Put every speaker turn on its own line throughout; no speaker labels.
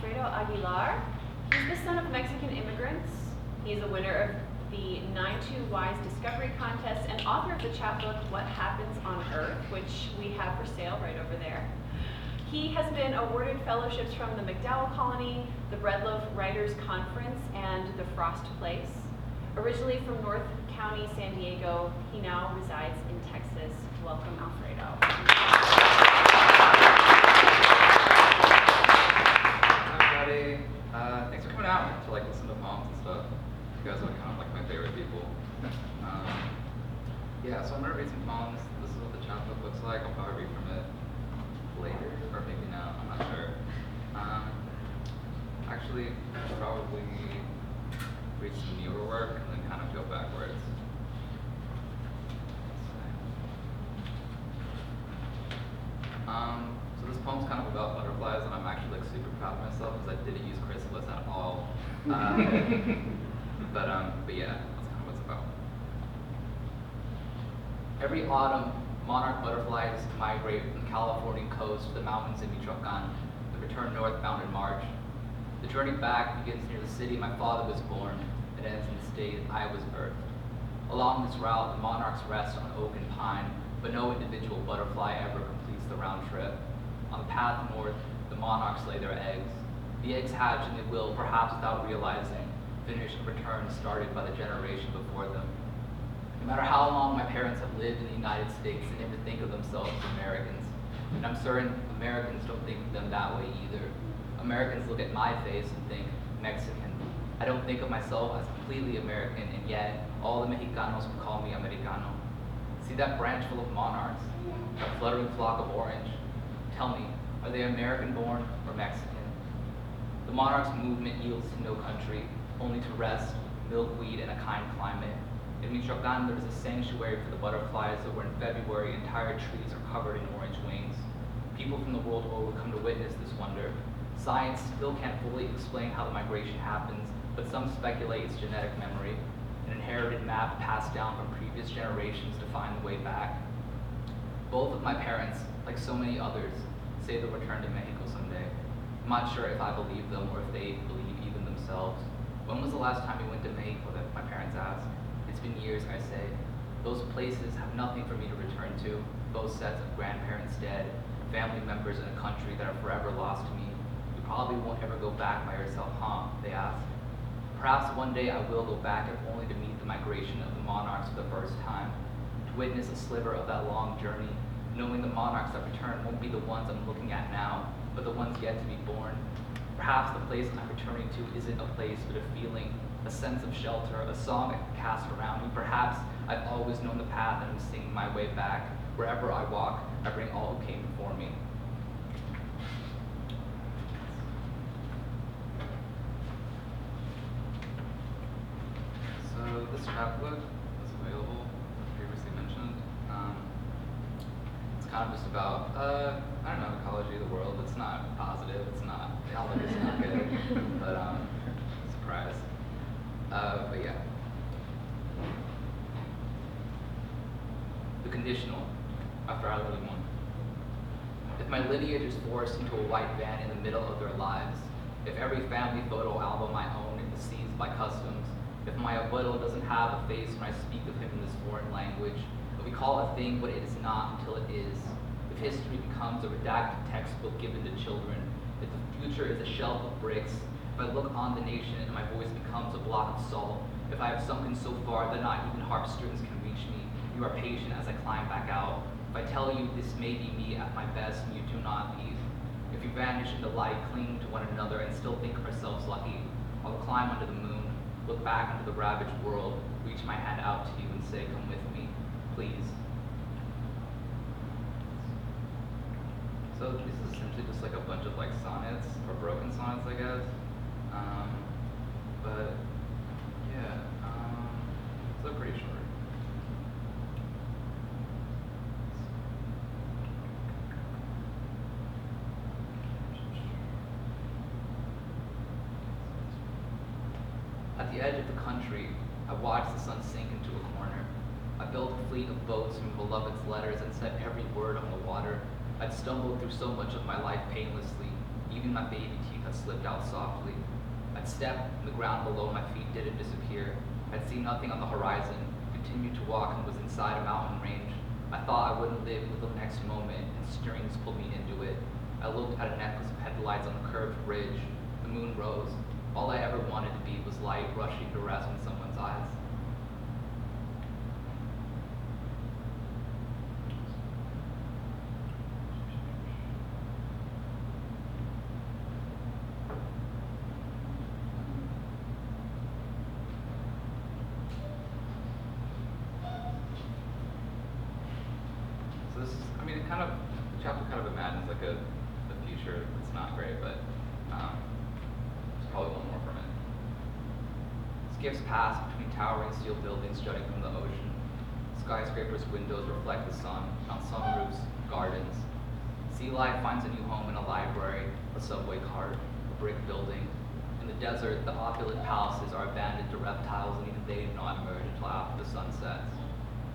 Alfredo Aguilar. He's the son of Mexican immigrants. He's a winner of the 9-2 Wise Discovery Contest and author of the chapbook, What Happens on Earth, which we have for sale right over there. He has been awarded fellowships from the MacDowell Colony, the Loaf Writers Conference, and the Frost Place. Originally from North County, San Diego, he now resides in Texas. Welcome, Alfredo.
Hi, everybody. Thanks for coming out to listen to poems and stuff. You guys are kind of my favorite people. Yeah, so I'm gonna read some poems. This is what the chapbook looks like. I'll probably read from it later, or maybe now. I'm not sure. Actually, I'll probably read some newer work and then kind of go backwards. So this poem's kind of about butterflies, and I'm actually super proud of myself because I didn't use chrysalis at all. But yeah, that's kind of what it's about. Every autumn, monarch butterflies migrate from the Californian coast to the mountains in Michoacan, to return northbound in March. The journey back begins near the city my father was born and ends in the state I was birthed. Along this route, the monarchs rest on oak and pine, but no individual butterfly ever completes the round trip. On the path north, the monarchs lay their eggs. The eggs hatch and they will, perhaps without realizing, finish a return started by the generation before them. No matter how long my parents have lived in the United States, they never think of themselves as Americans. And I'm certain Americans don't think of them that way either. Americans look at my face and think Mexican. I don't think of myself as completely American, and yet all the Mexicanos would call me Americano. See that branch full of monarchs, that fluttering flock of orange? Tell me, are they American-born or Mexican? The monarchs' movement yields to no country, only to rest, milkweed, and a kind climate. In Michoacan, there is a sanctuary for the butterflies that where in February entire trees are covered in orange wings. People from the world over come to witness this wonder. Science still can't fully explain how the migration happens, but some speculate it's genetic memory, an inherited map passed down from previous generations to find the way back. Both of my parents, like so many others, say they'll return to Mexico someday. I'm not sure if I believe them or if they believe even themselves. When was the last time you went to Mexico, that my parents ask? It's been years, I say. Those places have nothing for me to return to, both sets of grandparents dead, family members in a country that are forever lost to me. You probably won't ever go back by yourself, huh? They ask. Perhaps one day I will go back, if only to meet the migration of the monarchs for the first time, to witness a sliver of that long journey, knowing the monarchs that return won't be the ones I'm looking at now, but the ones yet to be born. Perhaps the place I'm returning to isn't a place, but a feeling, a sense of shelter, a song I can cast around me. Perhaps I've always known the path and I'm singing my way back. Wherever I walk, I bring all who came before me. So this chapbook is available, as previously mentioned. It's kind of just about, I don't know, ecology of the world. It's not positive, it's not, the outlook is not good, but surprise. But yeah. The conditional, after I really won. If my lineage is forced into a white van in the middle of their lives, if every family photo album I own is seized by customs, if my abuelo doesn't have a face when I speak of him in this foreign language, if we call a thing what it is not until it is, if history becomes a redacted textbook given to children, if the future is a shelf of bricks, if I look on the nation and my voice becomes a block of salt, if I have sunken so far that not even harp strings can reach me, you are patient as I climb back out. If I tell you this may be me at my best and you do not leave, if you vanish into light, cling to one another and still think of ourselves lucky, I'll climb under the moon, look back into the ravaged world, reach my hand out to you and say, come with me, please. So this is essentially just like a bunch of sonnets, or broken sonnets, I guess. But yeah, so they're pretty short. At the edge of the country, I watched the sun sink into a corner. I built a fleet of boats from beloved's letters and set every word on the water. I'd stumbled through so much of my life painlessly, even even my baby teeth had slipped out softly. I'd stepped, and the ground below my feet didn't disappear. I'd seen nothing on the horizon, continued to walk, and was inside a mountain range. I thought I wouldn't live until the next moment, and strings pulled me into it. I looked at a necklace of headlights on a curved bridge. The moon rose. All I ever wanted to be was light rushing to rest in someone's eyes. So this is, I mean, the chapter kind of imagines like a future that's not great, but there's probably one more from it. Skips past between towering steel buildings jutting from the ocean. Skyscrapers' windows reflect the sun. On some roofs, gardens. Sea life finds a new home in a library, a subway cart, a brick building. In the desert, the opulent palaces are abandoned to reptiles, and even they do not emerge until after the sun sets.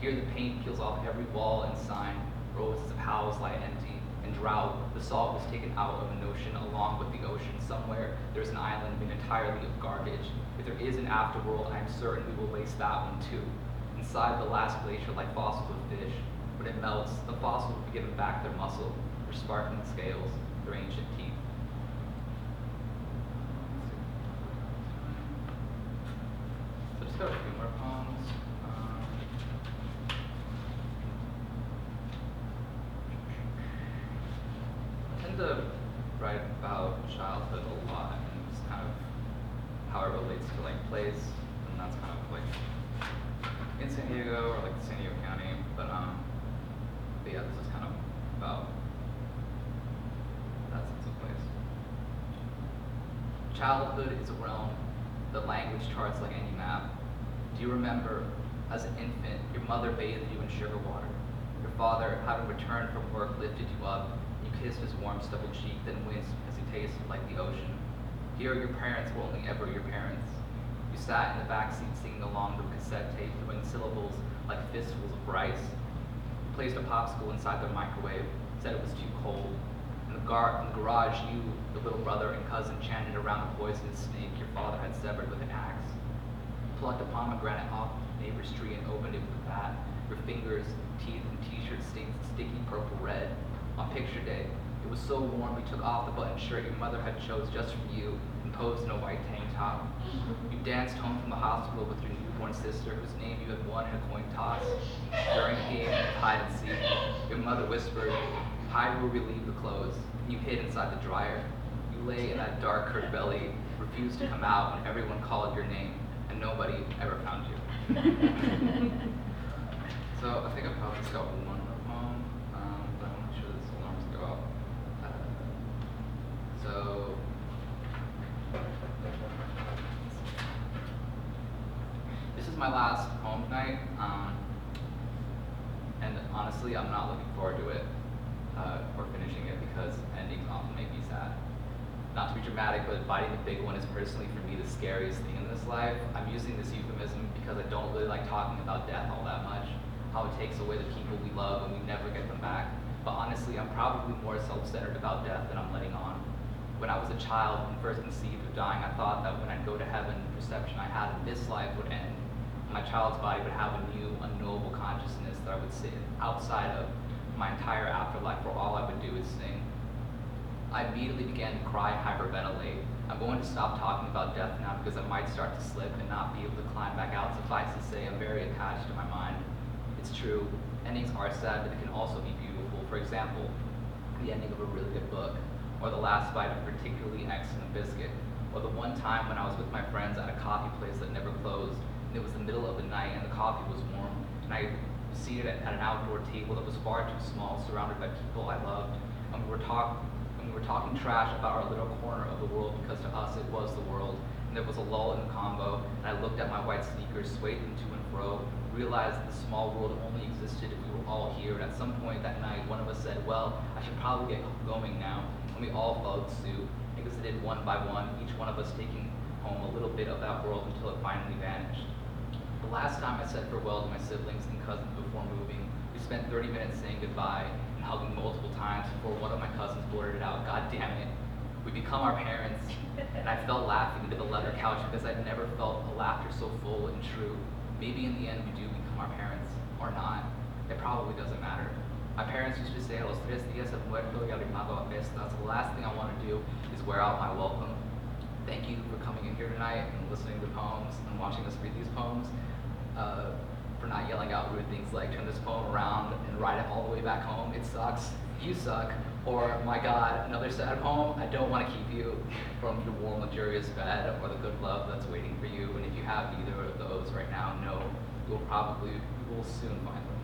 Here the paint peels off every wall and sign. Rows of houses lie empty. In drought, the salt was taken out of an ocean along with the ocean. Somewhere there's an island made entirely of garbage. If there is an afterworld, I am certain we will waste that one too. Inside the last glacier lie fossils of fish. When it melts, the fossils will be given back their muscle, their sparkling scales, their ancient teeth. So just got a few more poems. I tend to write about childhood a lot and just kind of how it relates to like place, and that's kind of like in San Diego or like San Diego County, but yeah, this is kind of about that sense of place. Childhood is a realm that language charts like any map. Do you remember, as an infant, your mother bathed you in sugar water? Your father, having returned from work, lifted you up. You kissed his warm, stubble cheek, then winced as he tasted like the ocean. Here, your parents were only ever your parents. You sat in the back seat singing along to a cassette tape, throwing syllables like fistfuls of rice. You placed a popsicle inside the microwave, said it was too cold. In the garage, you, the little brother and cousin, chanted around a poisonous snake your father had severed with an axe. You plucked a pomegranate off the neighbor's tree and opened it with a bat. Your fingers, teeth, and t-shirt stained sticky purple red. On picture day, it was so warm you took off the button shirt your mother had chose just for you and posed in a white tank top. You danced home from the hospital with your newborn sister, whose name you had won in a coin toss. During a game of hide and seek, your mother whispered, "Hide will relieve the clothes." You hid inside the dryer. You lay in that dark curd belly, refused to come out when everyone called your name, and nobody ever found you. So I think I probably just got one more poem, but I'm not sure this alarm's go off. So this is my last poem tonight, and honestly, I'm not looking forward to it or finishing it because endings often make me sad. Not to be dramatic, but biting the big one is personally for me the scariest thing in this life. I'm using this euphemism because I don't really like talking about death all that much, how it takes away the people we love and we never get them back. But honestly, I'm probably more self-centered about death than I'm letting on. When I was a child and first conceived of dying, I thought that when I'd go to heaven, the perception I had of this life would end. My child's body would have a new, unknowable consciousness that I would sit outside of my entire afterlife, where all I would do is sing. I immediately began to cry and hyperventilate. I'm going to stop talking about death now because I might start to slip and not be able to climb back out. Suffice to say, I'm very attached to my mind. It's true, endings are sad, but they can also be beautiful. For example, the ending of a really good book, or the last bite of a particularly excellent biscuit, or the one time when I was with my friends at a coffee place that never closed, and it was the middle of the night and the coffee was warm, and I was seated at an outdoor table that was far too small, surrounded by people I loved, and we were talking trash about our little corner of the world because to us it was the world, and there was a lull in the combo, and I looked at my white sneakers, swayed them to and fro, realized that the small world only existed if we were all here, and at some point that night, one of us said, well, I should probably get going now, and we all followed suit, exited one by one, each one of us taking home a little bit of that world until it finally vanished. The last time I said farewell to my siblings and cousins before moving, we spent 30 minutes saying goodbye and hugging multiple times before one of my cousins blurted out, "God damn it." We become our parents, and I fell laughing into the leather couch because I'd never felt a laughter so full and true. Maybe in the end we do become our parents, or not. It probably doesn't matter. My parents used to say, a los 3 días el muerto y arrimado a fiestas. The last thing I want to do is wear out my welcome. Thank you for coming in here tonight and listening to poems and watching us read these poems. For not yelling out rude things like turn this poem around and write it all the way back home. It sucks. You suck. Or my God, another sad poem. I don't want to keep you from your warm, luxurious bed or the good love that's waiting for you. And if you have either of those right now, know you will soon find them.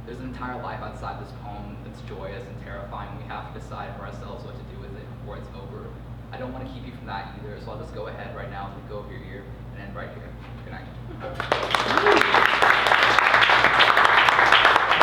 There's an entire life outside this poem that's joyous and terrifying. We have to decide for ourselves what to do with it before it's over. I don't want to keep you from that either, so I'll just go ahead right now and go over your ear and end right here. Good night.